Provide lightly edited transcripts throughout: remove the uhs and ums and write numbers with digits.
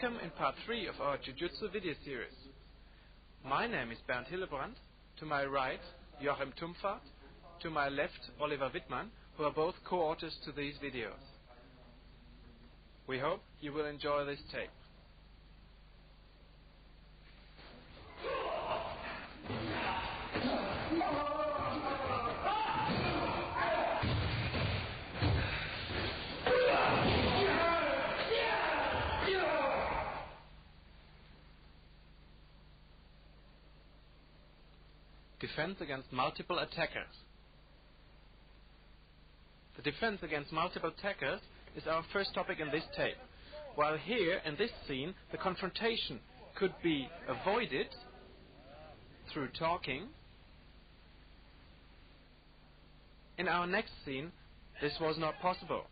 Welcome in part 3 of our Jiu-Jitsu video series. My name is Bernd Hillebrand, to my right Joachim Tumfahrt, to my left Oliver Wittmann, who are both co-authors to these videos. We hope you will enjoy this tape. Defense against multiple attackers. The defense against multiple attackers is our first topic in this tape. While here in this scene the confrontation could be avoided through talking, in our next scene this was not possible.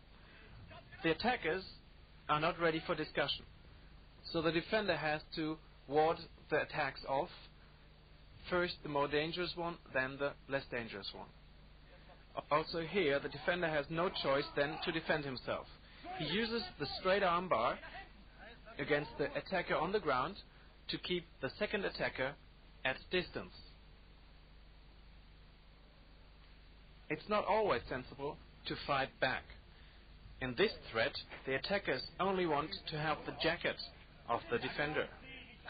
The attackers are not ready for discussion, so the defender has to ward the attacks off. First the more dangerous one, then the less dangerous one. Also here the defender has no choice then to defend himself. He uses the straight arm bar against the attacker on the ground to keep the second attacker at distance. It's not always sensible to fight back. In this threat the attackers only want to have the jacket of the defender.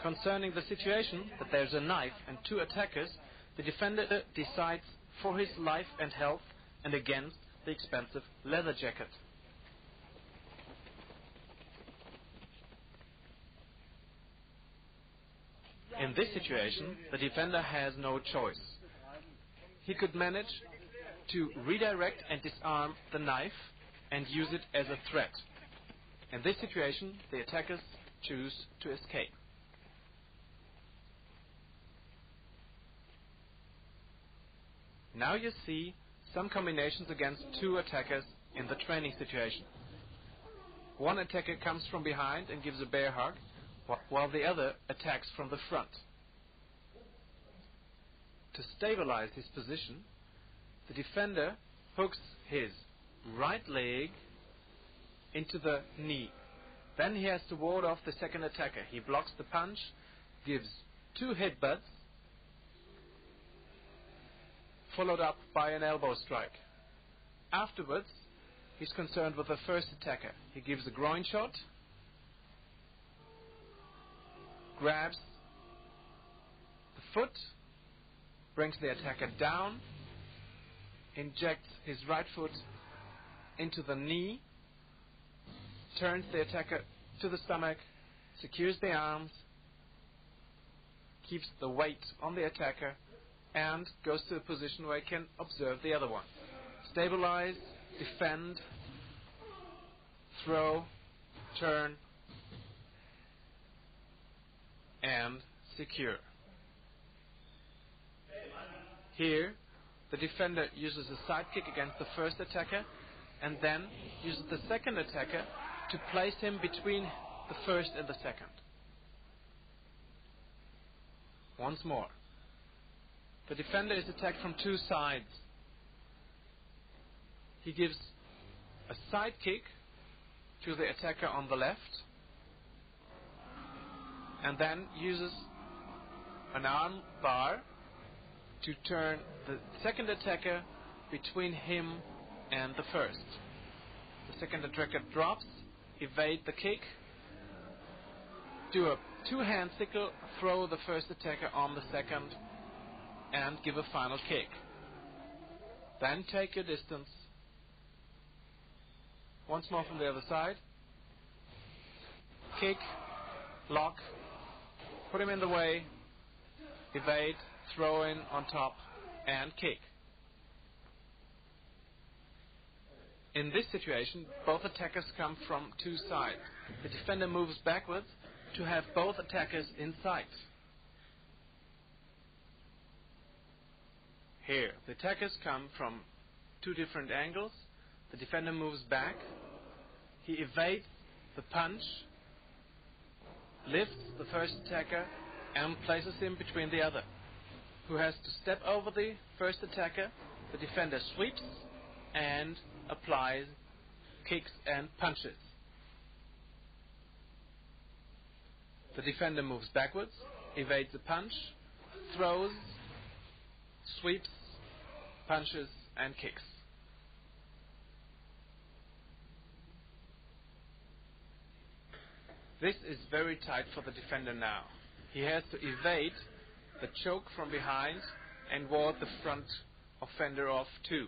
Concerning the situation that there's a knife and two attackers, the defender decides for his life and health and against the expensive leather jacket. In this situation, the defender has no choice. He could manage to redirect and disarm the knife and use it as a threat. In this situation, the attackers choose to escape. Now you see some combinations against two attackers in the training situation. One attacker comes from behind and gives a bear hug, while the other attacks from the front. To stabilize his position, the defender hooks his right leg into the knee. Then he has to ward off the second attacker. He blocks the punch, gives two headbutts, followed up by an elbow strike. Afterwards, he's concerned with the first attacker. He gives a groin shot, grabs the foot, brings the attacker down, injects his right foot into the knee, turns the attacker to the stomach, secures the arms, keeps the weight on the attacker, and goes to a position where he can observe the other one. Stabilize, defend, throw, turn, and secure. Here, the defender uses a side kick against the first attacker and then uses the second attacker to place him between the first and the second. Once more. The defender is attacked from two sides. He gives a side kick to the attacker on the left and then uses an arm bar to turn the second attacker between him and the first. The second attacker drops, evade the kick, do a two-hand sickle, throw the first attacker on the second, and give a final kick. Then take your distance. Once more from the other side. Kick, lock, put him in the way, evade, throw in on top, and kick. In this situation, both attackers come from two sides. The defender moves backwards to have both attackers in sight. Here, the attackers come from two different angles. The defender moves back. He evades the punch, lifts the first attacker, and places him between the other, who has to step over the first attacker. The defender sweeps and applies kicks and punches. The defender moves backwards, evades a punch, throws, sweeps, punches and kicks. This is very tight for the defender now. He has to evade the choke from behind and ward the front offender off too.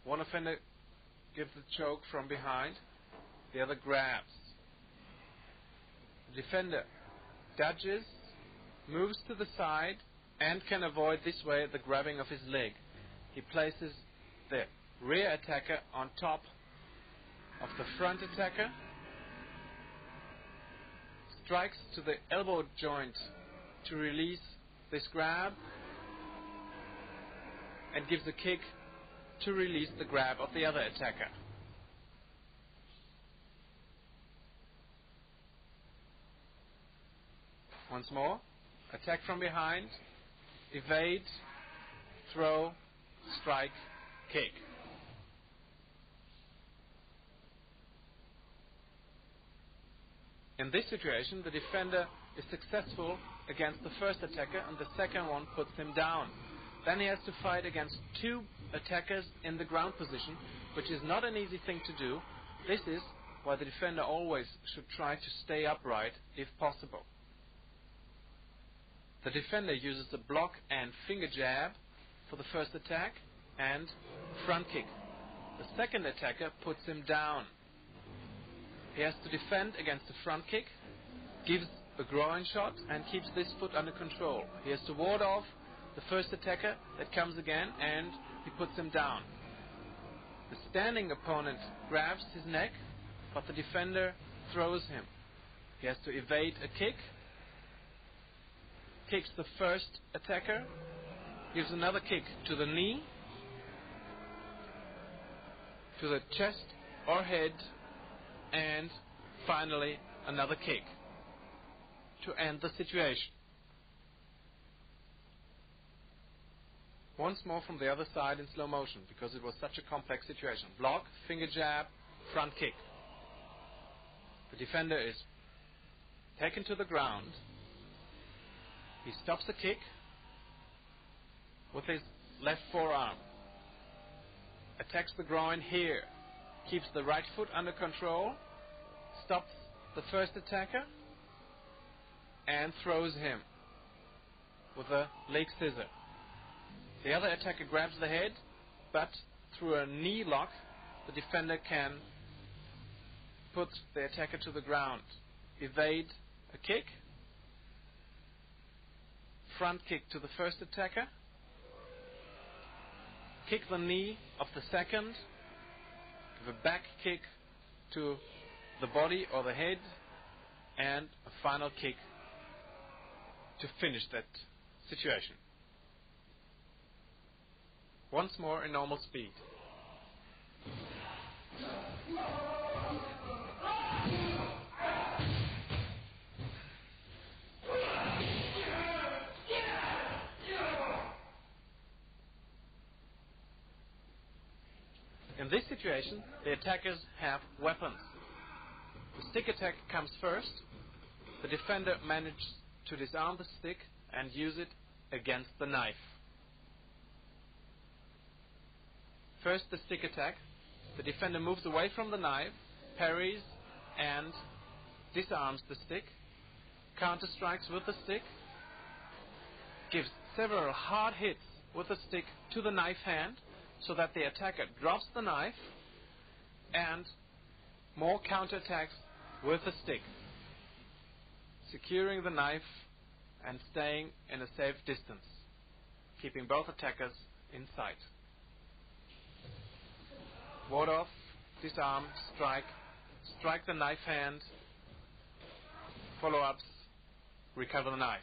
One offender gives the choke from behind, the other grabs. The defender dodges, moves to the side, and can avoid this way the grabbing of his leg. He places the rear attacker on top of the front attacker, strikes to the elbow joint to release this grab, and gives a kick to release the grab of the other attacker. Once more, attack from behind, evade, throw, strike, kick. In this situation, the defender is successful against the first attacker and the second one puts him down. Then he has to fight against two attackers in the ground position, which is not an easy thing to do. This is why the defender always should try to stay upright if possible. The defender uses a block and finger jab for the first attack and front kick. The second attacker puts him down. He has to defend against the front kick, gives a groin shot and keeps this foot under control. He has to ward off the first attacker that comes again and he puts him down. The standing opponent grabs his neck, but the defender throws him. He has to evade a kick, kicks the first attacker, gives another kick to the knee, to the chest or head, and finally another kick to end the situation. Once more from the other side in slow motion, because it was such a complex situation. Block, finger jab, front kick. The defender is taken to the ground. He stops the kick with his left forearm, attacks the groin here, keeps the right foot under control, stops the first attacker, and throws him with a leg scissor. The other attacker grabs the head, but through a knee lock, the defender can put the attacker to the ground, evade a kick, front kick to the first attacker, kick the knee of the second, give a back kick to the body or the head, and a final kick to finish that situation. Once more in normal speed. In this situation, the attackers have weapons. The stick attack comes first. The defender manages to disarm the stick and use it against the knife. First, the stick attack. The defender moves away from the knife, parries, and disarms the stick, counter strikes with the stick, gives several hard hits with the stick to the knife hand, so that the attacker drops the knife, and more counterattacks with the stick, securing the knife and staying in a safe distance, keeping both attackers in sight. Ward off, disarm, strike, strike the knife hand, follow-ups, recover the knife.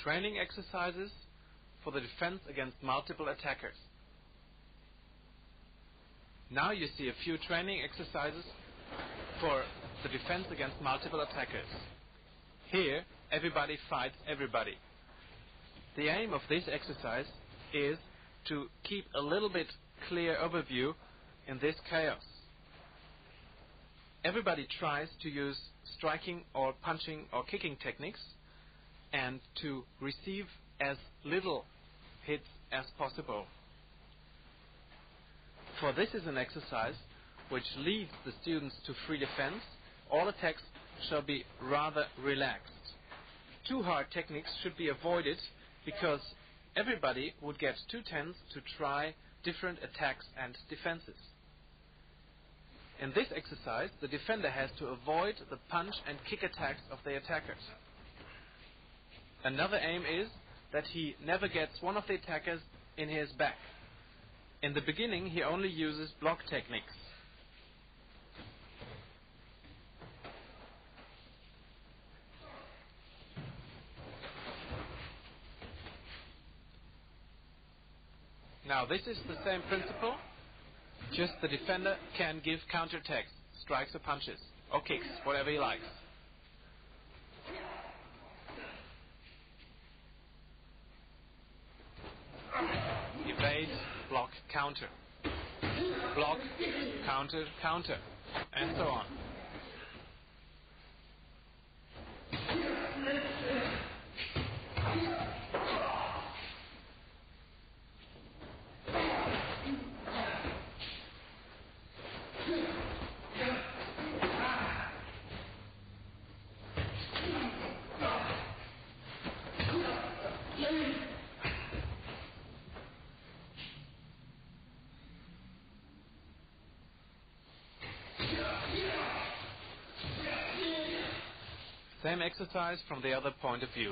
Training exercises for the defense against multiple attackers. Now you see a few training exercises for the defense against multiple attackers. Here, everybody fights everybody. The aim of this exercise is to keep a little bit clear overview in this chaos. Everybody tries to use striking or punching or kicking techniques and to receive as little hits as possible. For this is an exercise which leads the students to free defense. All attacks shall be rather relaxed. Too hard techniques should be avoided because everybody would get too tense to try different attacks and defenses. In this exercise, the defender has to avoid the punch and kick attacks of the attackers. Another aim is that he never gets one of the attackers in his back. In the beginning, he only uses block techniques. Now, this is the same principle, just the defender can give counterattacks, strikes or punches, or kicks, whatever he likes. Evade, block, counter. Block, counter, counter, and so on. Same exercise from the other point of view.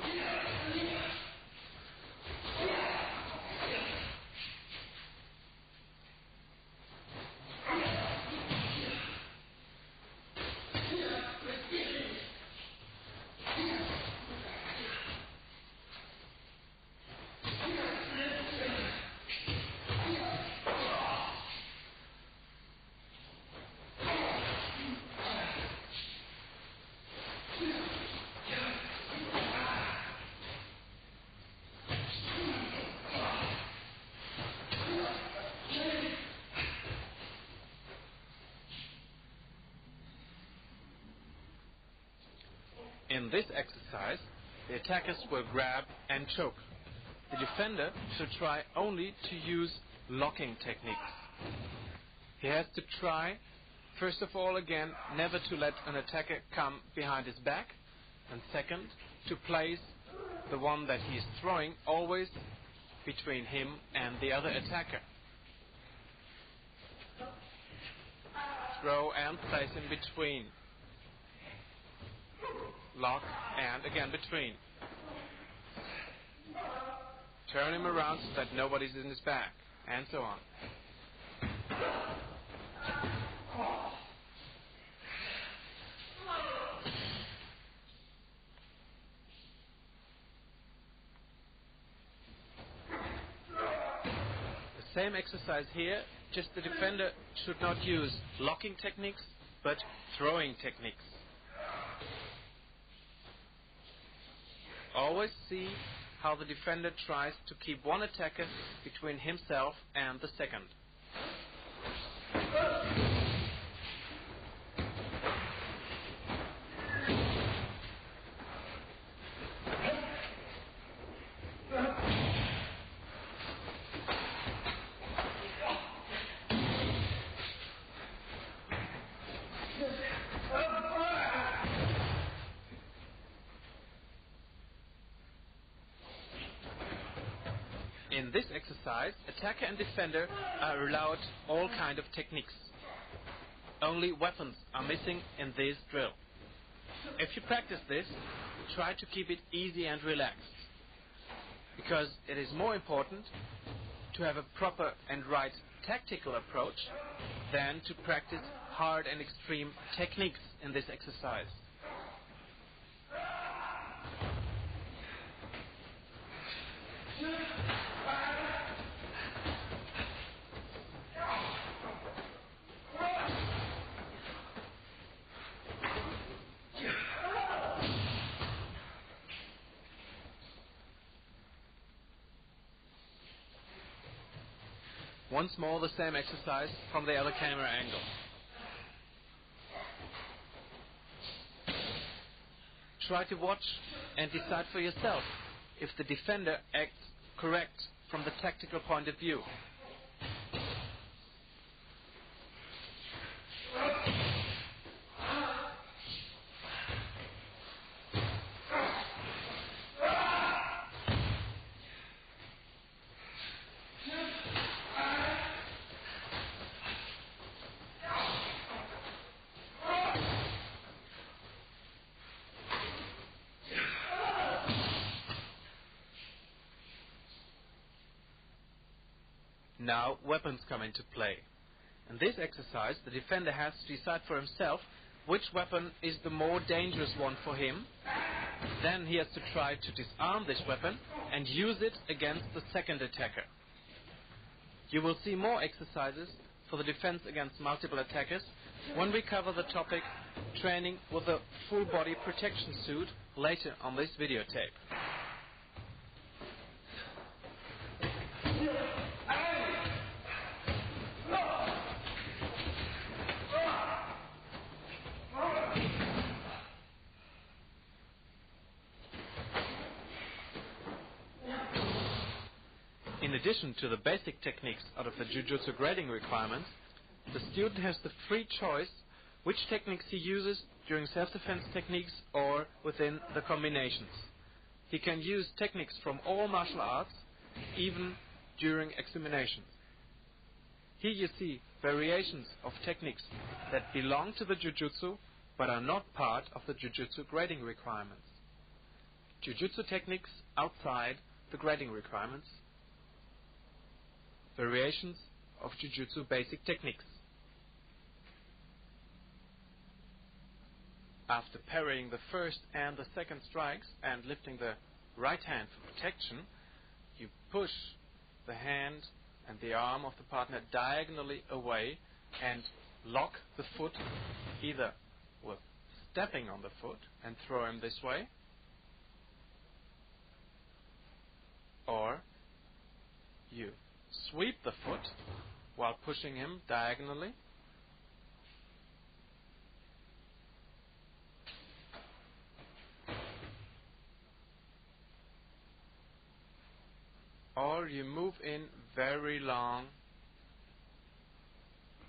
In this exercise, the attackers will grab and choke. The defender should try only to use locking techniques. He has to try, first of all, again, never to let an attacker come behind his back, and second, to place the one that he is throwing always between him and the other attacker. Throw and place in between. Lock and again between. Turn him around so that nobody's in his back, and so on. The same exercise here, just the defender should not use locking techniques, but throwing techniques. Always see how the defender tries to keep one attacker between himself and the second. In this exercise, attacker and defender are allowed all kinds of techniques. Only weapons are missing in this drill. If you practice this, try to keep it easy and relaxed, because it is more important to have a proper and right tactical approach than to practice hard and extreme techniques in this exercise. Once more the same exercise from the other camera angle. Try to watch and decide for yourself if the defender acts correct from the tactical point of view. Now weapons come into play. In this exercise, the defender has to decide for himself which weapon is the more dangerous one for him. Then he has to try to disarm this weapon and use it against the second attacker. You will see more exercises for the defense against multiple attackers when we cover the topic training with a full body protection suit later on this videotape. In addition to the basic techniques out of the Jiu-Jitsu grading requirements, the student has the free choice which techniques he uses during self-defense techniques or within the combinations. He can use techniques from all martial arts, even during examinations. Here you see variations of techniques that belong to the Jiu-Jitsu but are not part of the Jiu-Jitsu grading requirements. Jiu-Jitsu techniques outside the grading requirements. Variations of Jiu-Jitsu basic techniques. After parrying the first and the second strikes and lifting the right hand for protection, you push the hand and the arm of the partner diagonally away and lock the foot, either with stepping on the foot and throw him this way, or you sweep the foot while pushing him diagonally, or you move in very long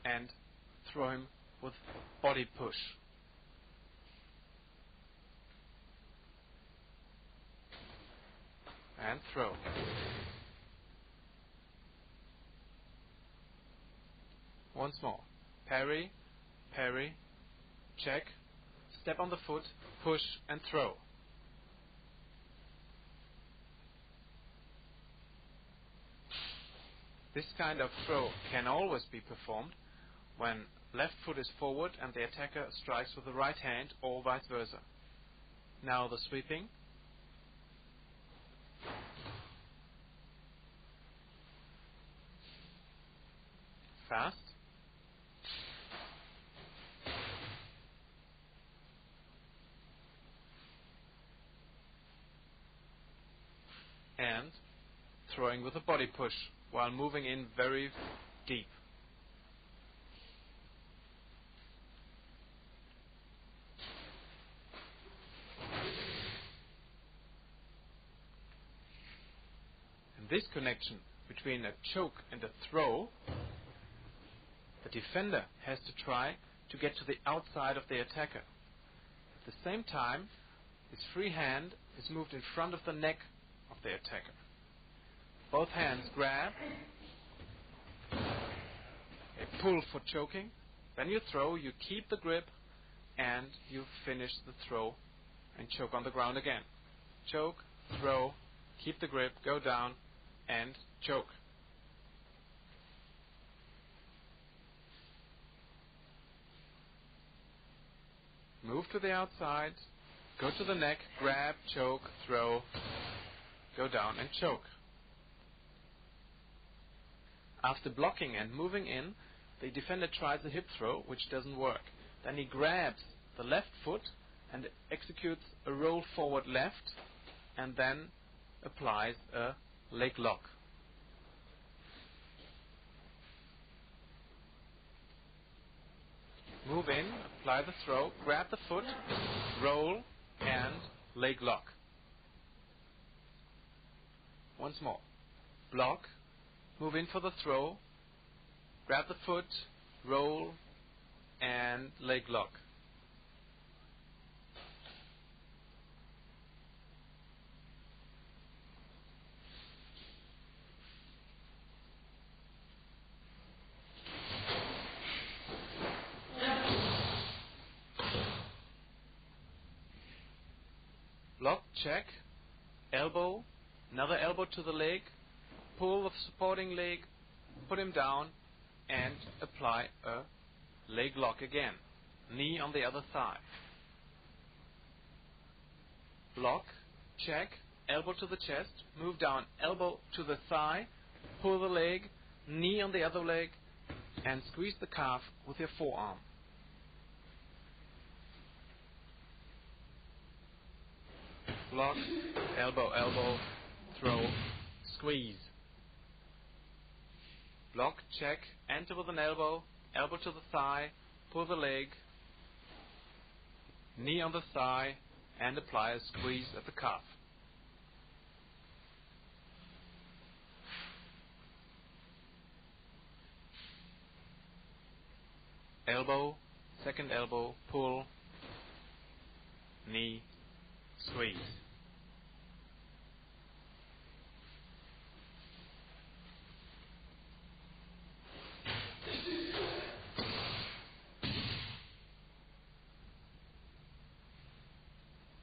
and throw him with body push. And throw. Once more. Parry, parry, check, step on the foot, push and throw. This kind of throw can always be performed when left foot is forward and the attacker strikes with the right hand or vice versa. Now the sweeping. Fast. And throwing with a body push while moving in very deep. And this connection between a choke and a throw, the defender has to try to get to the outside of the attacker. At the same time, his free hand is moved in front of the neck of the attacker. Both hands grab, a pull for choking, then you throw, you keep the grip, and you finish the throw and choke on the ground again. Choke, throw, keep the grip, go down, and choke. Move to the outside, go to the neck, grab, choke, throw, go down and choke. After blocking and moving in, the defender tries a hip throw, which doesn't work. Then he grabs the left foot and executes a roll forward left and then applies a leg lock. Move in, apply the throw, grab the foot, roll, and leg lock. Once more. Block, move in for the throw, grab the foot, roll, and leg lock. Block, check, elbow, another elbow to the leg, pull the supporting leg, put him down, and apply a leg lock again. Knee on the other thigh. Block, check, elbow to the chest, move down, elbow to the thigh, pull the leg, knee on the other leg, and squeeze the calf with your forearm. Block, elbow, elbow, throw, squeeze. Block, check, enter with an elbow, elbow to the thigh, pull the leg, knee on the thigh, and apply a squeeze at the calf. Elbow, second elbow, pull, knee, squeeze.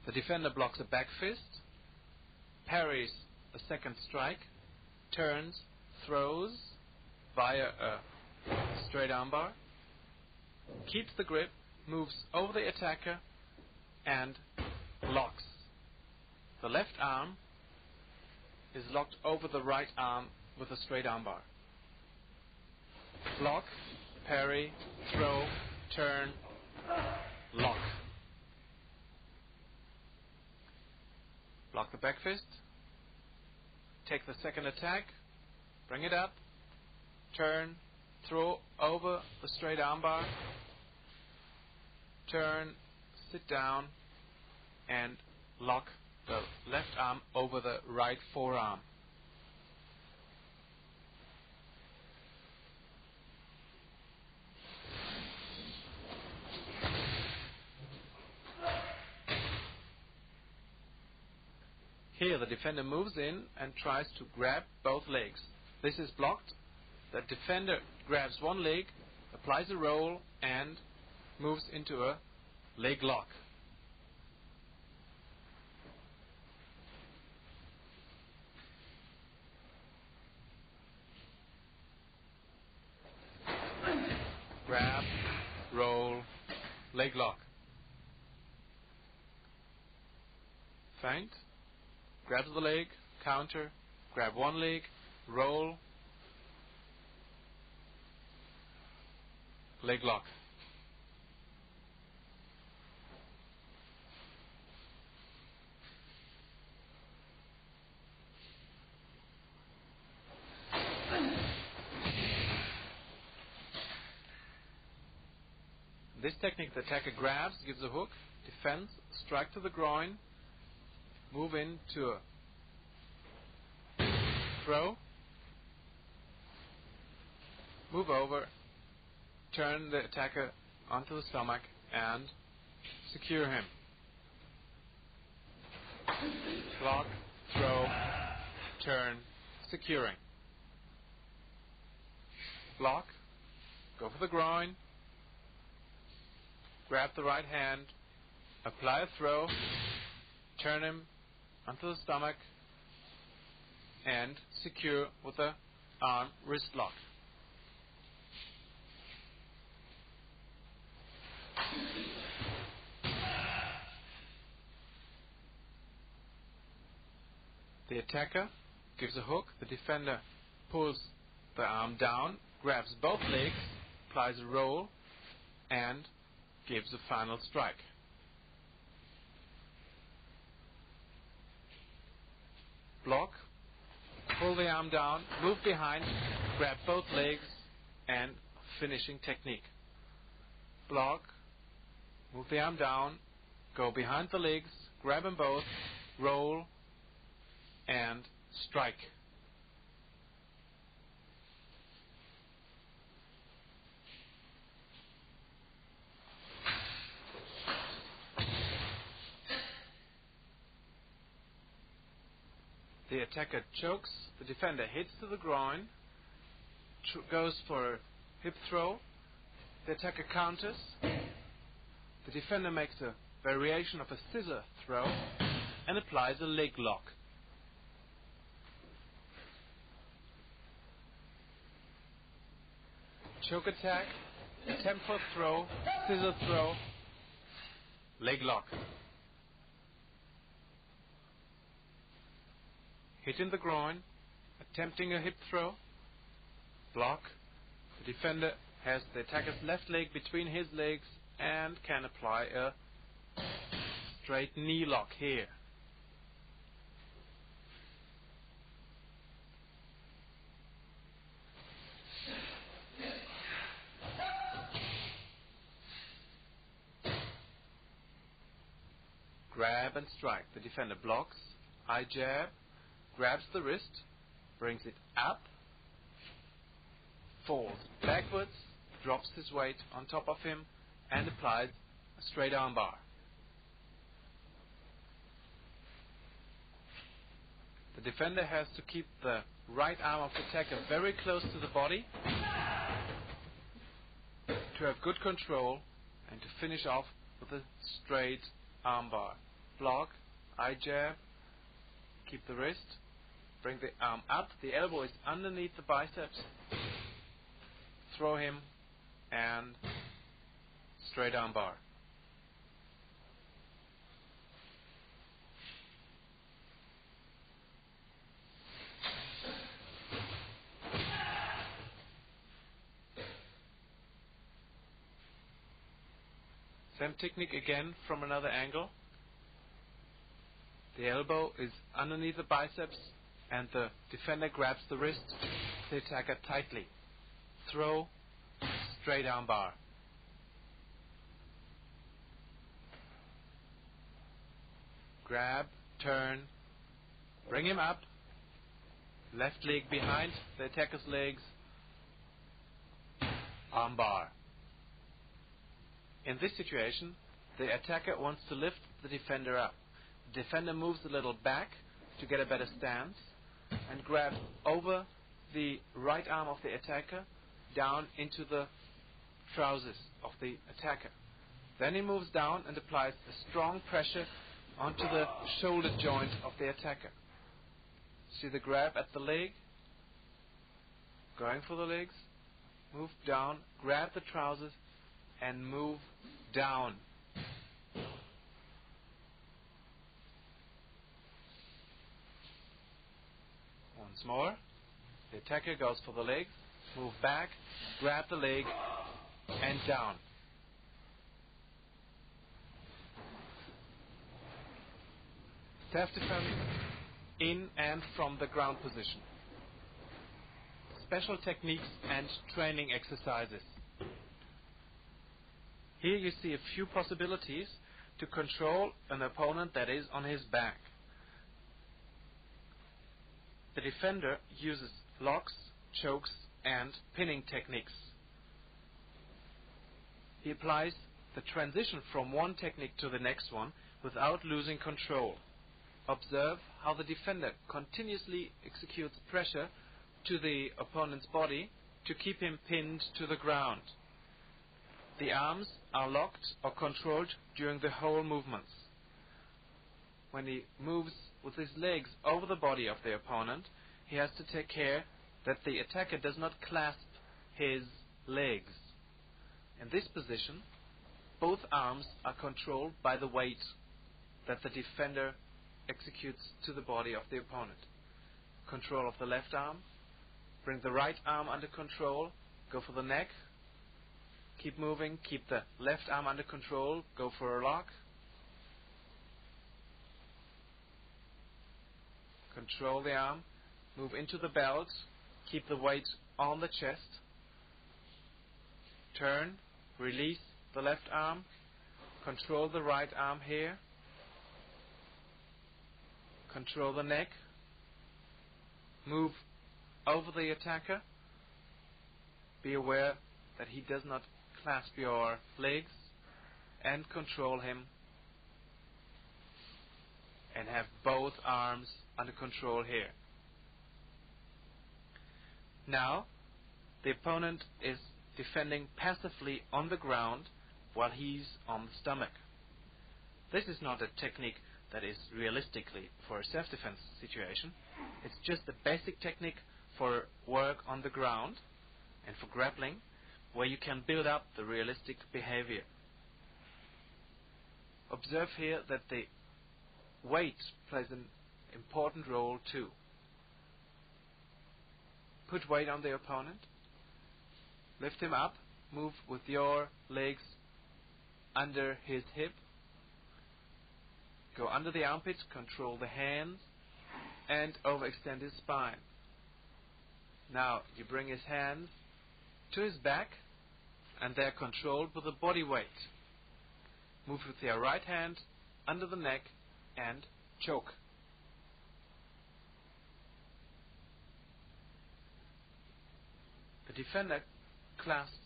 The defender blocks a back fist, parries a second strike, turns, throws via a straight armbar, keeps the grip, moves over the attacker, and locks. The left arm is locked over the right arm with a straight armbar. Block, parry, throw, turn, lock. Block the back fist, take the second attack, bring it up, turn, throw over the straight armbar, turn, sit down, and lock the left arm over the right forearm. Here the defender moves in and tries to grab both legs. This is blocked. The defender grabs one leg, applies a roll, and moves into a leg lock. Grab, roll, leg lock. Feint. Grabs the leg, counter, grab one leg, roll, leg lock. This technique, the attacker grabs, gives a hook, defends, strike to the groin, move into a throw, move over, turn the attacker onto the stomach, and secure him. Block, throw, turn, securing. Block, go for the groin, grab the right hand, apply a throw, turn him onto the stomach, and secure with a arm wrist lock. The attacker gives a hook, the defender pulls the arm down, grabs both legs, applies a roll, and gives a final strike. Block, pull the arm down, move behind, grab both legs, and finishing technique. block, move the arm down, go behind the legs, grab them both, roll, and strike. The attacker chokes, the defender hits to the groin, goes for a hip throw, the attacker counters, the defender makes a variation of a scissor throw and applies a leg lock. Choke attack, attempt for throw, scissor throw, leg lock. Hit in the groin, attempting a hip throw, block. The defender has the attacker's left leg between his legs and can apply a straight knee lock here. Grab and strike. The defender blocks, eye jab, grabs the wrist, brings it up, falls backwards, drops his weight on top of him, and applies a straight arm bar. The defender has to keep the right arm of the attacker very close to the body to have good control and to finish off with a straight arm bar. Block, eye jab, keep the wrist, bring the arm up, the elbow is underneath the biceps, throw him, and straight arm bar. Same technique again from another angle. The elbow is underneath the biceps and the defender grabs the wrist, the attacker tightly. Throw, straight arm bar. Grab, turn, bring him up, left leg behind the attacker's legs, arm bar. In this situation, the attacker wants to lift the defender up. The defender moves a little back to get a better stance and grabs over the right arm of the attacker down into the trousers of the attacker. Then he moves down and applies a strong pressure onto the shoulder joint of the attacker. See the grab at the leg? Going for the legs, move down, grab the trousers and move down. Once more, the attacker goes for the legs, move back, grab the leg, and down. Self-defense in and from the ground position. Special techniques and training exercises. Here you see a few possibilities to control an opponent that is on his back. The defender uses locks, chokes, and pinning techniques. He applies the transition from one technique to the next one without losing control. Observe how the defender continuously executes pressure to the opponent's body to keep him pinned to the ground. The arms are locked or controlled during the whole movements. When he moves with his legs over the body of the opponent, he has to take care that the attacker does not clasp his legs. In this position, both arms are controlled by the weight that the defender executes to the body of the opponent. Control of the left arm, bring the right arm under control, go for the neck, keep moving, keep the left arm under control, go for a lock. Control the arm, move into the belt, keep the weight on the chest, turn, release, the left arm, control the right arm here, control the neck, move over the attacker, be aware that he does not clasp your legs, and control him, and have both arms under control here. Now, the opponent is defending passively on the ground while he's on the stomach. This is not a technique that is realistically for a self-defense situation. It's just a basic technique for work on the ground and for grappling, where you can build up the realistic behavior. Observe here that the weight plays an important role too. Put weight on the opponent, lift him up, move with your legs under his hip, go under the armpits, control the hands, and overextend his spine. Now you bring his hands to his back, and they're controlled with the body weight. Move with your right hand under the neck and choke. The defender clasps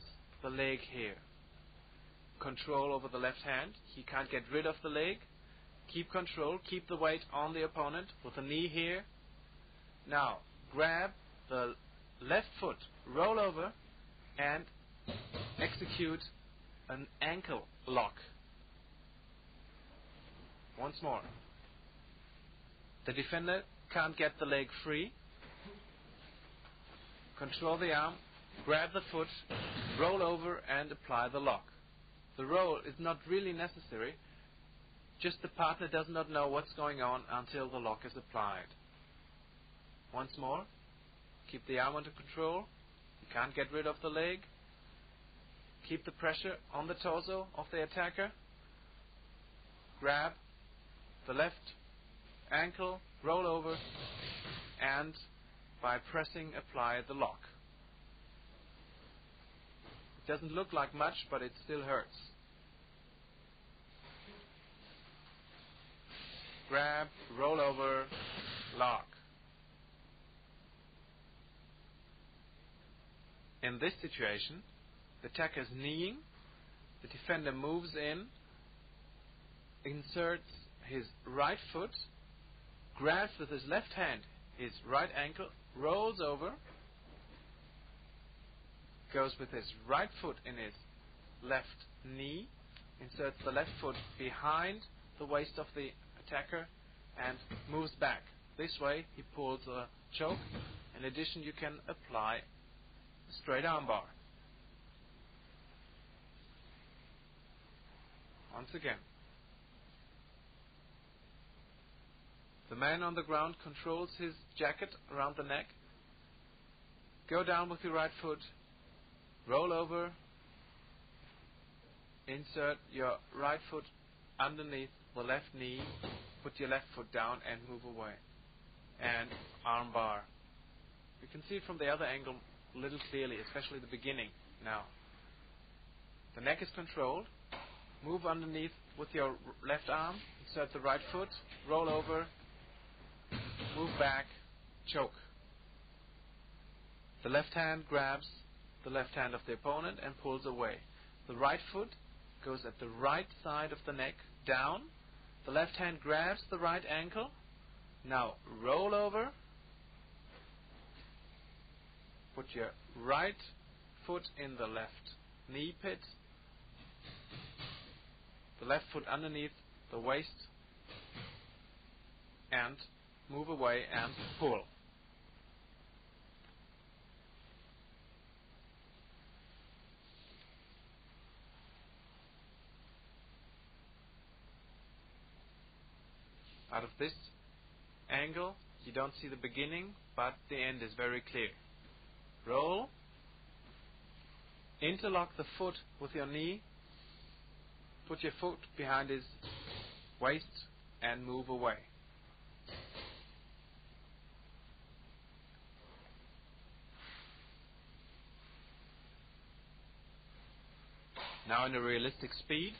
the leg here. Control over the left hand. He can't get rid of the leg. Keep control. Keep the weight on the opponent with the knee here. Now, grab the left foot, roll over, and execute an ankle lock. Once more. The defender can't get the leg free. Control the arm, grab the foot, roll over, and apply the lock. The roll is not really necessary, just the partner does not know what's going on until the lock is applied. Once more, keep the arm under control. You can't get rid of the leg. Keep the pressure on the torso of the attacker. Grab the left ankle, roll over, and by pressing, apply the lock. It doesn't look like much, but it still hurts. Grab, roll over, lock. In this situation, the attacker is kneeing, the defender moves in, inserts his right foot, grabs with his left hand his right ankle, rolls over, goes with his right foot in his left knee, inserts the left foot behind the waist of the attacker, and moves back. This way he pulls a choke. In addition, you can apply a straight armbar. Once again. The man on the ground controls his jacket around the neck. Go down with your right foot, roll over, insert your right foot underneath the left knee, put your left foot down and move away. And arm bar. You can see it from the other angle a little clearly, especially the beginning now. The neck is controlled. Move underneath with your left arm, insert the right foot, roll over, move back, choke. The left hand grabs the left hand of the opponent and pulls away. The right foot goes at the right side of the neck, down. The left hand grabs the right ankle. Now roll over. Put your right foot in the left knee pit. The left foot underneath the waist. And move away and pull. Out of this angle, you don't see the beginning, but the end is very clear. Roll. Interlock the foot with your knee. Put your foot behind his waist and move away. Now in a realistic speed.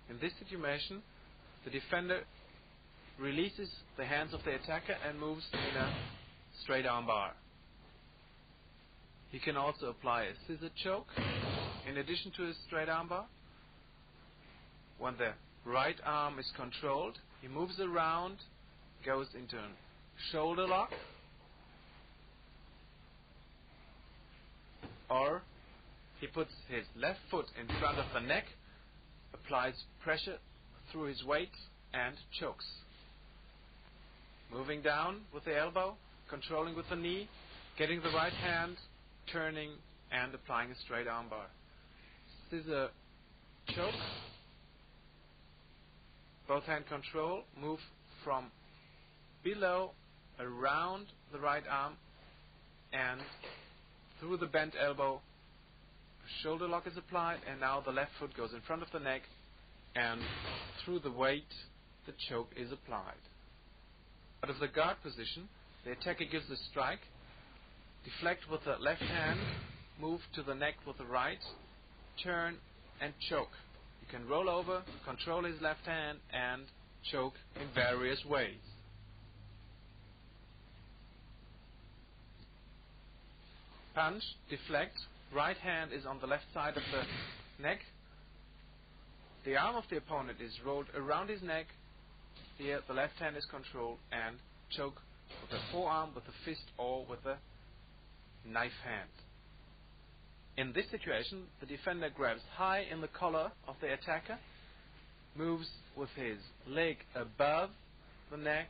In this situation, the defender releases the hands of the attacker and moves in a straight arm bar. He can also apply a scissor choke in addition to his straight arm bar. When the right arm is controlled, he moves around, goes into a shoulder lock, or he puts his left foot in front of the neck, applies pressure through his weight and chokes. Moving down with the elbow, controlling with the knee, getting the right hand, turning and applying a straight arm bar. Scissor choke, both hand control, move from below around the right arm and through the bent elbow. Shoulder lock is applied, and now the left foot goes in front of the neck, and through the weight the choke is applied. Out of the guard position, the attacker gives a strike, deflect with the left hand, move to the neck with the right, turn and choke. You can roll over, control his left hand and choke in various ways. Punch, deflect, right hand is on the left side of the neck. The arm of the opponent is rolled around his neck. Here the left hand is controlled and choke with the forearm, with the fist or with the knife hand. In this situation, the defender grabs high in the collar of the attacker, moves with his leg above the neck,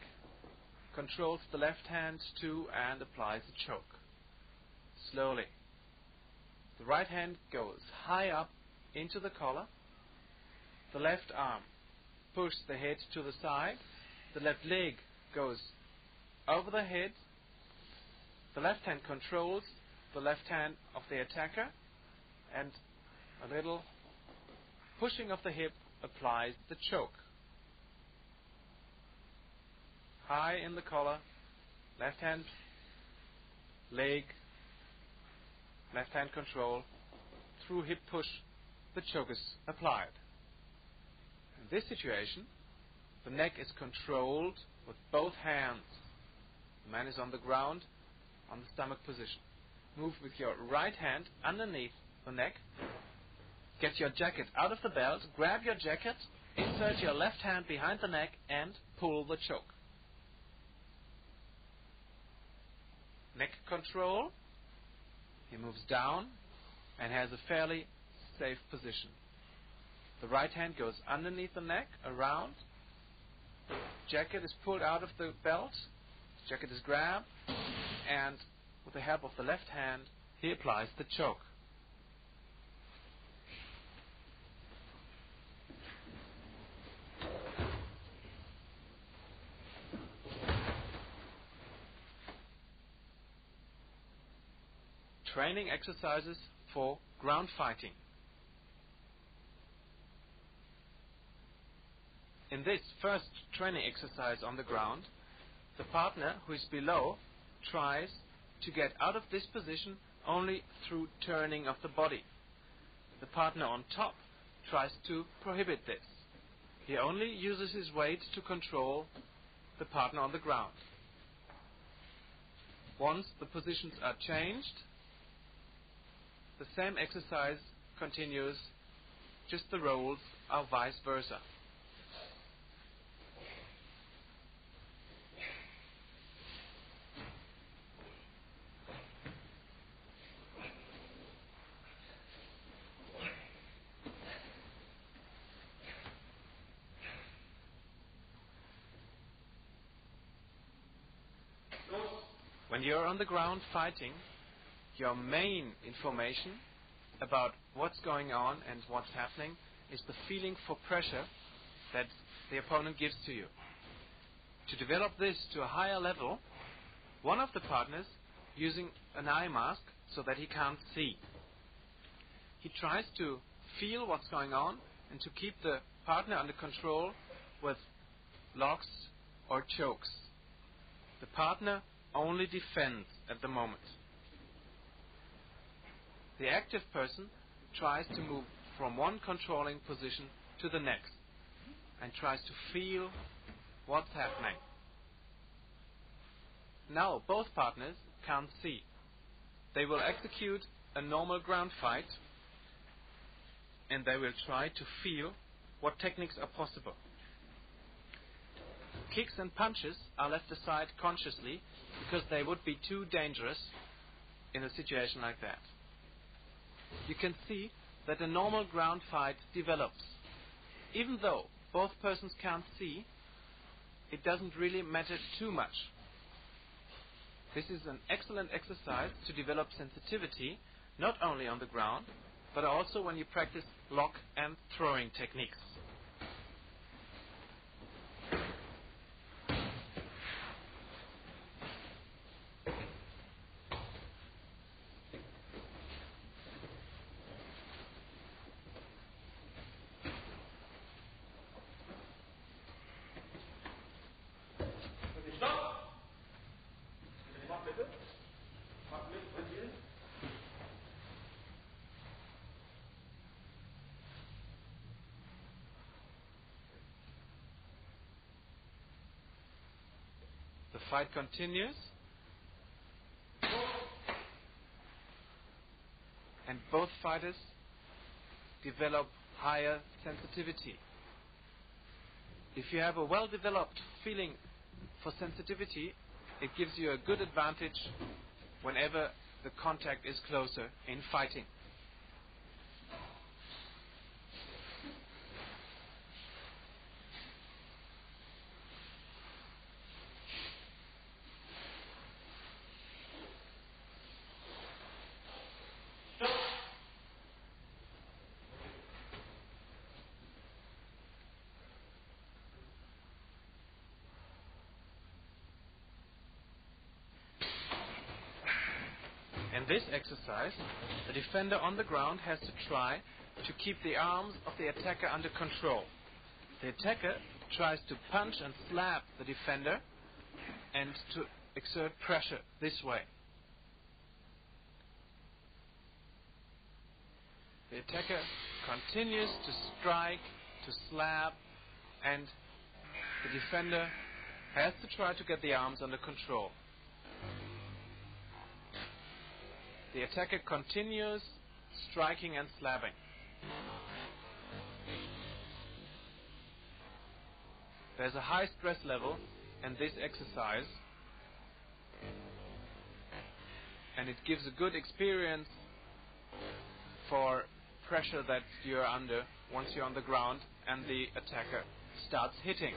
controls the left hand too and applies a choke. Slowly. The right hand goes high up into the collar. The left arm pushes the head to the side. The left leg goes over the head. The left hand controls the left hand of the attacker, and a little pushing of the hip applies the choke. High in the collar, left hand, leg, left hand control, through hip push, the choke is applied. In this situation, the neck is controlled with both hands. The man is on the ground, on the stomach position. Move with your right hand underneath the neck. Get your jacket out of the belt, grab your jacket, insert your left hand behind the neck and pull the choke. Neck control. He moves down and has a fairly safe position. The right hand goes underneath the neck, around. Jacket is pulled out of the belt. Jacket is grabbed, and with the help of the left hand, he applies the choke. Training exercises for ground fighting. In this first training exercise on the ground, the partner who is below tries to get out of this position only through turning of the body. The partner on top tries to prohibit this. He only uses his weight to control the partner on the ground. Once the positions are changed, the same exercise continues, just the roles are vice versa. When you're on the ground fighting, your main information about what's going on and what's happening is the feeling for pressure that the opponent gives to you. To develop this to a higher level, one of the partners using an eye mask so that he can't see. He tries to feel what's going on and to keep the partner under control with locks or chokes. The partner only defends at the moment. The active person tries to move from one controlling position to the next and tries to feel what's happening. Now both partners can't see. They will execute a normal ground fight and they will try to feel what techniques are possible. Kicks and punches are left aside consciously because they would be too dangerous in a situation like that. You can see that a normal ground fight develops. Even though both persons can't see, it doesn't really matter too much. This is an excellent exercise to develop sensitivity, not only on the ground, but also when you practice lock and throwing techniques. The fight continues, and both fighters develop higher sensitivity. If you have a well-developed feeling for sensitivity, it gives you a good advantage whenever the contact is closer in fighting. In this exercise, the defender on the ground has to try to keep the arms of the attacker under control. The attacker tries to punch and slap the defender and to exert pressure this way. The attacker continues to strike, to slap, and the defender has to try to get the arms under control. The attacker continues striking and slapping. There's a high stress level in this exercise, and it gives a good experience for pressure that you're under once you're on the ground and the attacker starts hitting.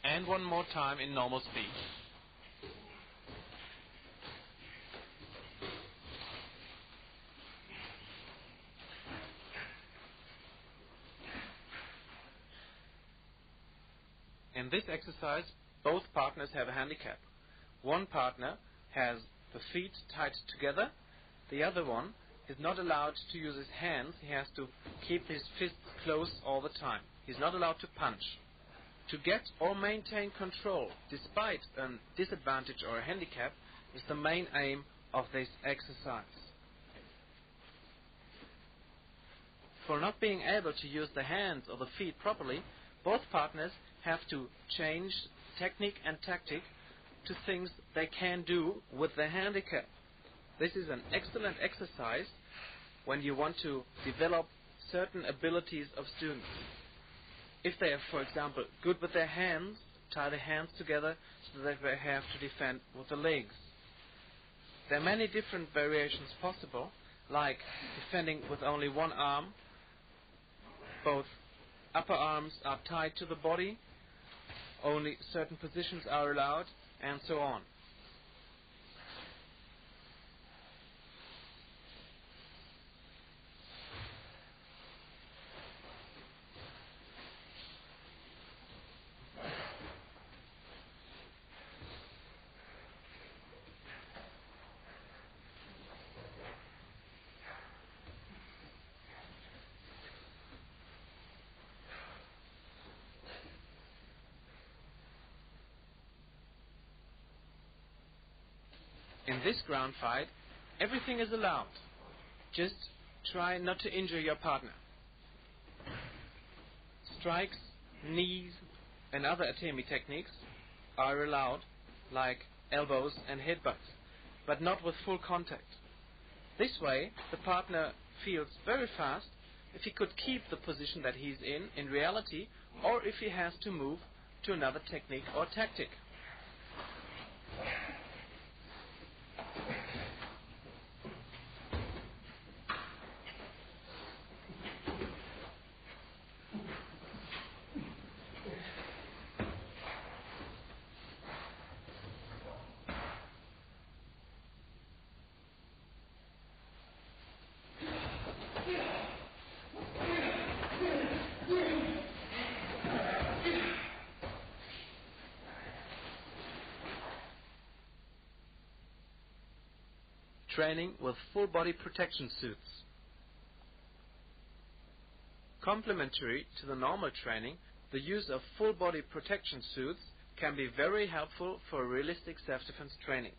And one more time in normal speed. In this exercise, both partners have a handicap. One partner has the feet tied together. The other one is not allowed to use his hands. He has to keep his fists closed all the time. He's not allowed to punch. To get or maintain control despite a disadvantage or a handicap is the main aim of this exercise. For not being able to use the hands or the feet properly, both partners have to change technique and tactic to things they can do with their handicap. This is an excellent exercise when you want to develop certain abilities of students. If they are, for example, good with their hands, tie the hands together so that they have to defend with the legs. There are many different variations possible, like defending with only one arm. Both upper arms are tied to the body, only certain positions are allowed, and so on. In this ground fight, everything is allowed. Just try not to injure your partner. Strikes, knees, and other atemi techniques are allowed, like elbows and headbutts, but not with full contact. This way, the partner feels very fast if he could keep the position that he's in reality, or if he has to move to another technique or tactic. Training with full body protection suits. Complementary to the normal training, the use of full body protection suits can be very helpful for realistic self-defense training.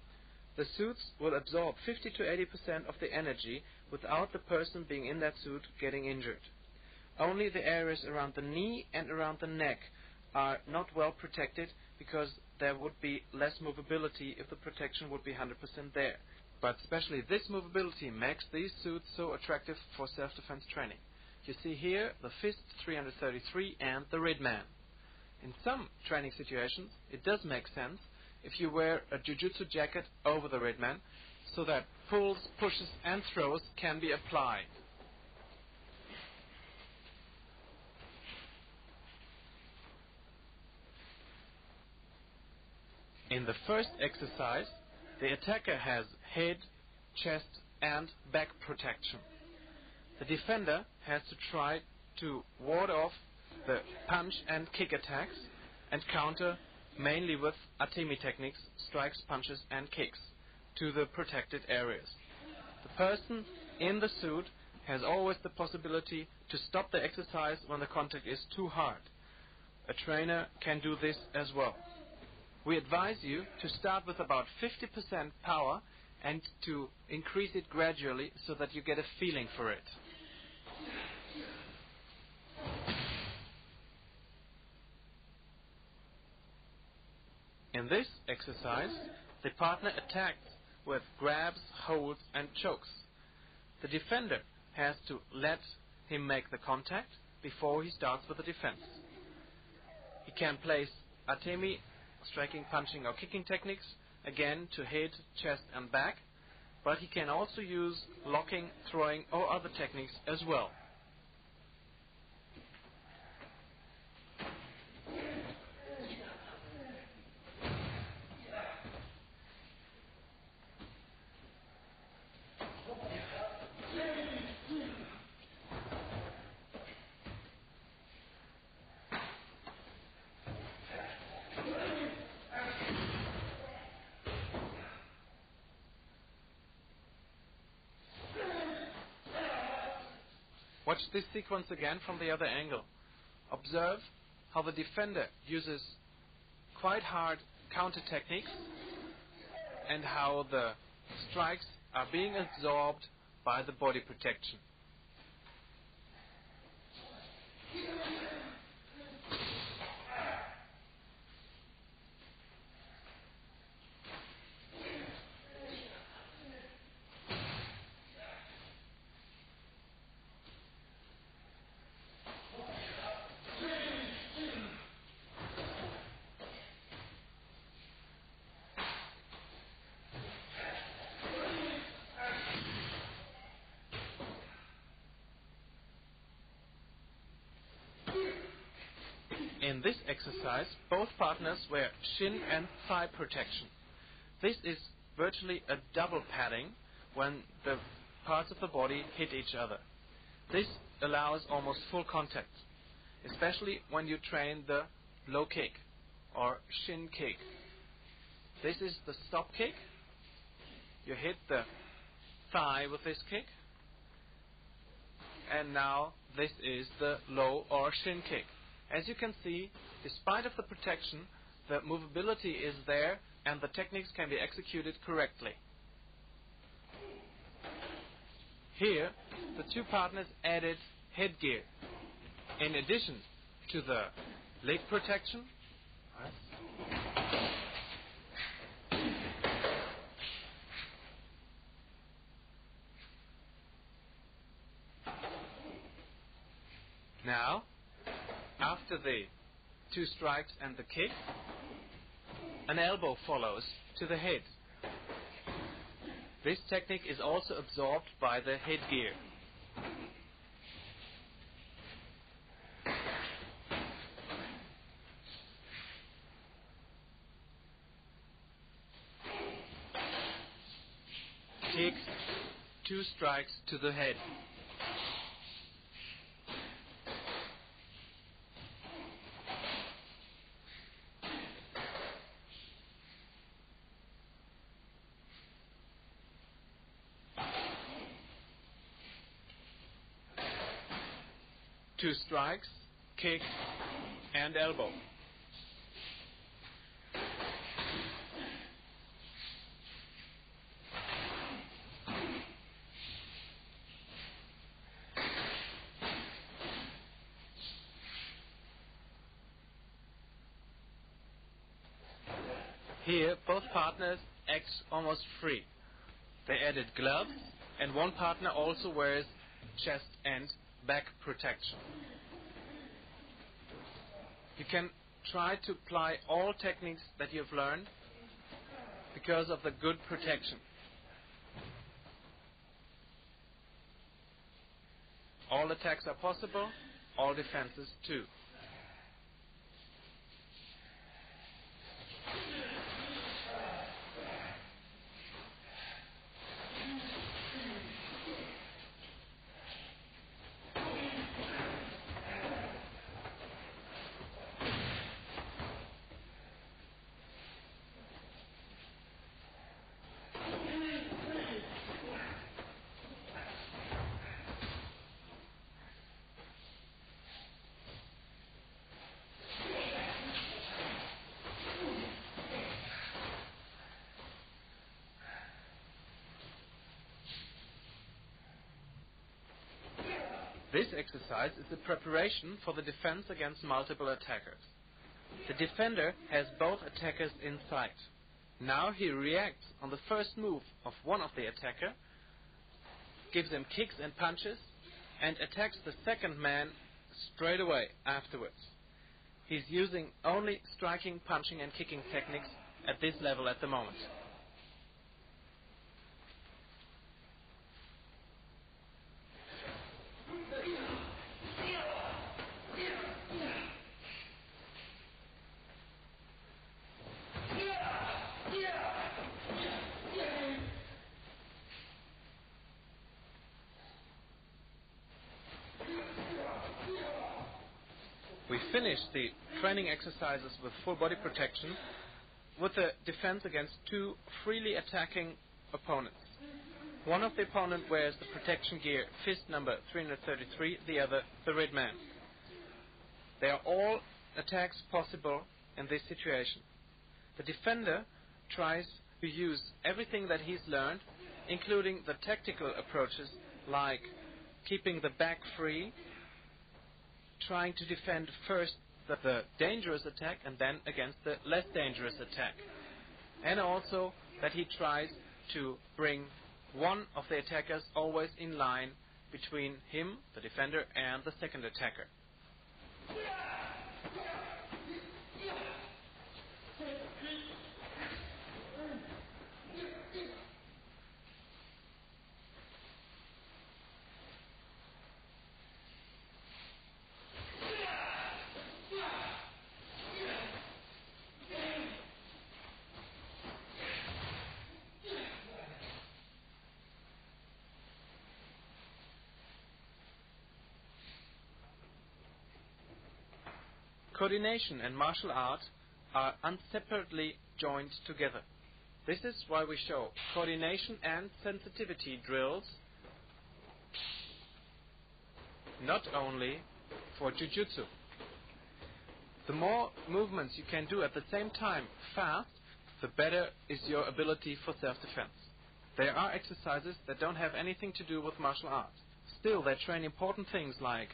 The suits will absorb 50 to 80% of the energy without the person being in that suit getting injured. Only the areas around the knee and around the neck are not well protected because there would be less movability if the protection would be 100% there. But especially this movability makes these suits so attractive for self-defense training. You see here the Fist 333 and the Red Man. In some training situations, it does make sense if you wear a Jiu-Jitsu jacket over the Red Man so that pulls, pushes and throws can be applied. In the first exercise, the attacker has head, chest and back protection. The defender has to try to ward off the punch and kick attacks and counter mainly with atemi techniques, strikes, punches and kicks to the protected areas. The person in the suit has always the possibility to stop the exercise when the contact is too hard. A trainer can do this as well. We advise you to start with about 50% power and to increase it gradually so that you get a feeling for it. In this exercise, the partner attacks with grabs, holds and chokes. The defender has to let him make the contact before he starts with the defense. He can place atemi, striking, punching or kicking techniques, again to head, chest and back, but he can also use locking, throwing or other techniques as well. Watch this sequence again from the other angle. Observe how the defender uses quite hard counter techniques and how the strikes are being absorbed by the body protection. In this exercise, both partners wear shin and thigh protection. This is virtually a double padding when the parts of the body hit each other. This allows almost full contact, especially when you train the low kick or shin kick. This is the stop kick. You hit the thigh with this kick. And now this is the low or shin kick. As you can see, despite of the protection, the movability is there and the techniques can be executed correctly. Here, the two partners added headgear in addition to the leg protection. Now, after the two strikes and the kick, an elbow follows to the head. This technique is also absorbed by the headgear. Kick, two strikes to the head. Two strikes, kick, and elbow. Here, both partners act almost free. They added gloves, and one partner also wears chest and back protection. You can try to apply all techniques that you've learned because of the good protection. All attacks are possible, all defenses too. This exercise is a preparation for the defense against multiple attackers. The defender has both attackers in sight. Now he reacts on the first move of one of the attacker, gives him kicks and punches, and attacks the second man straight away afterwards. He's using only striking, punching, and kicking techniques at this level at the moment. We finish the training exercises with full body protection with the defense against two freely attacking opponents. One of the opponent wears the protection gear fist number 333, the other the red man. There are all attacks possible in this situation. The defender tries to use everything that he's learned, including the tactical approaches like keeping the back free, trying to defend first the dangerous attack and then against the less dangerous attack. And also that he tries to bring one of the attackers always in line between him, the defender, and the second attacker. Coordination and martial art are inseparably joined together. This is why we show coordination and sensitivity drills not only for Jiu-Jitsu. The more movements you can do at the same time fast, the better is your ability for self-defense. There are exercises that don't have anything to do with martial arts. Still, they train important things like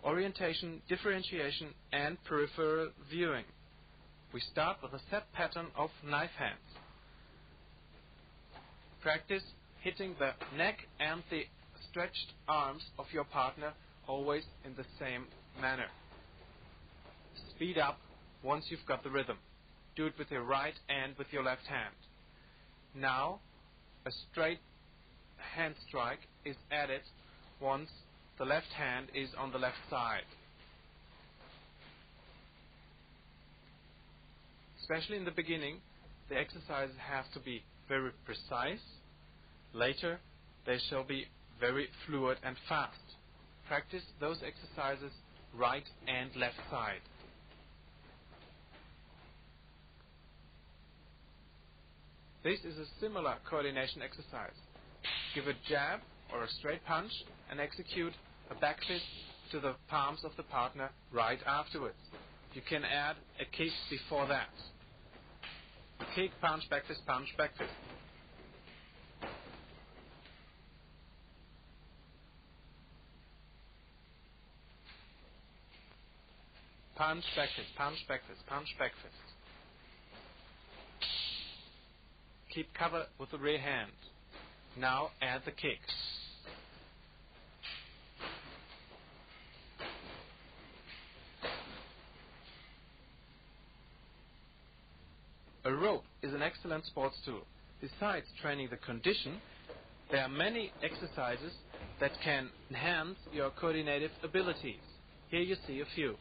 orientation, differentiation, and peripheral viewing. We start with a set pattern of knife hands. Practice hitting the neck and the stretched arms of your partner always in the same manner. Speed up once you've got the rhythm. Do it with your right and with your left hand. Now, a straight hand strike is added once the left hand is on the left side. Especially in the beginning, the exercises have to be very precise. Later, they shall be very fluid and fast. Practice those exercises right and left side. This is a similar coordination exercise. Give a jab or a straight punch and execute a back fist to the palms of the partner right afterwards. You can add a kick before that. Kick, punch, back fist, punch, back fist. Punch, back fist, punch, back fist, punch, back fist. Keep cover with the rear hand. Now add the kick. A rope is an excellent sports tool. Besides training the condition, there are many exercises that can enhance your coordinative abilities. Here you see a few.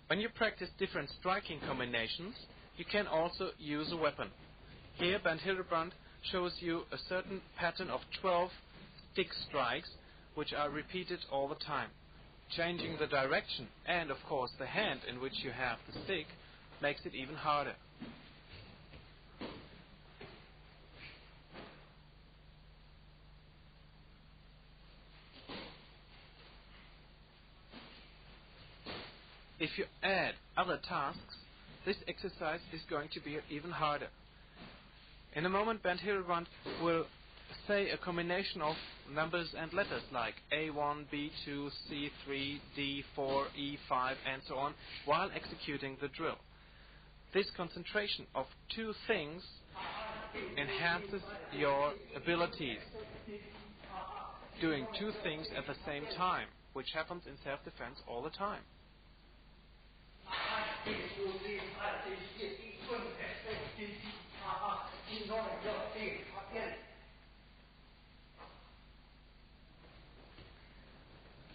When you practice different striking combinations, you can also use a weapon. Here Bernd Hildebrand shows you a certain pattern of 12 stick strikes, which are repeated all the time. Changing the direction and, of course, the hand in which you have the stick makes it even harder. If you add other tasks, this exercise is going to be even harder. In a moment, Bernd Hildebrand will say a combination of numbers and letters like A1, B2, C3, D4, E5, and so on, while executing the drill. This concentration of two things enhances your abilities. Doing two things at the same time, which happens in self-defense all the time.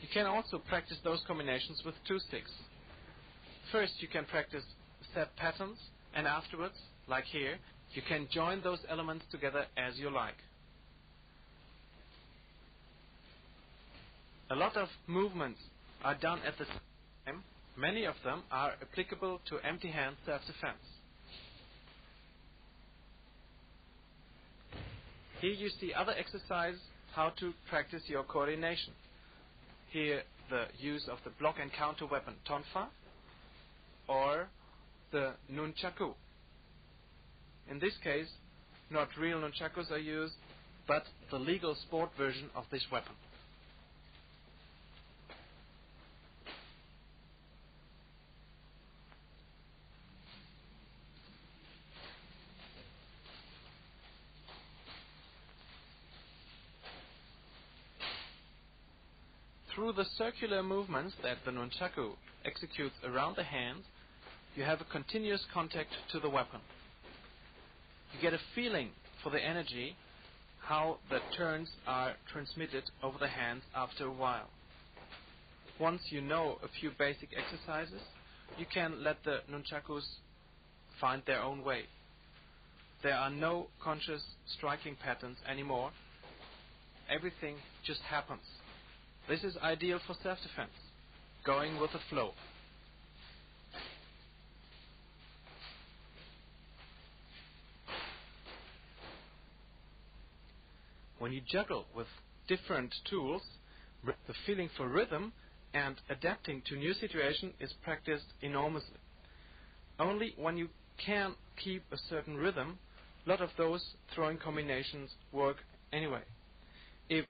You can also practice those combinations with two sticks. First, you can practice set patterns, and afterwards, like here, you can join those elements together as you like. A lot of movements are done at the same time. Many of them are applicable to empty-hand self-defense. Here you see other exercises how to practice your coordination. Here the use of the block and counter weapon tonfa or the nunchaku. In this case, not real nunchakus are used, but the legal sport version of this weapon. Through the circular movements that the nunchaku executes around the hand, you have a continuous contact to the weapon. You get a feeling for the energy, how the turns are transmitted over the hands after a while. Once you know a few basic exercises, you can let the nunchakus find their own way. There are no conscious striking patterns anymore. Everything just happens. This is ideal for self-defense, going with the flow. when you juggle with different tools, the feeling for rhythm and adapting to new situation is practiced enormously. Only when you can keep a certain rhythm, a lot of those throwing combinations work anyway. If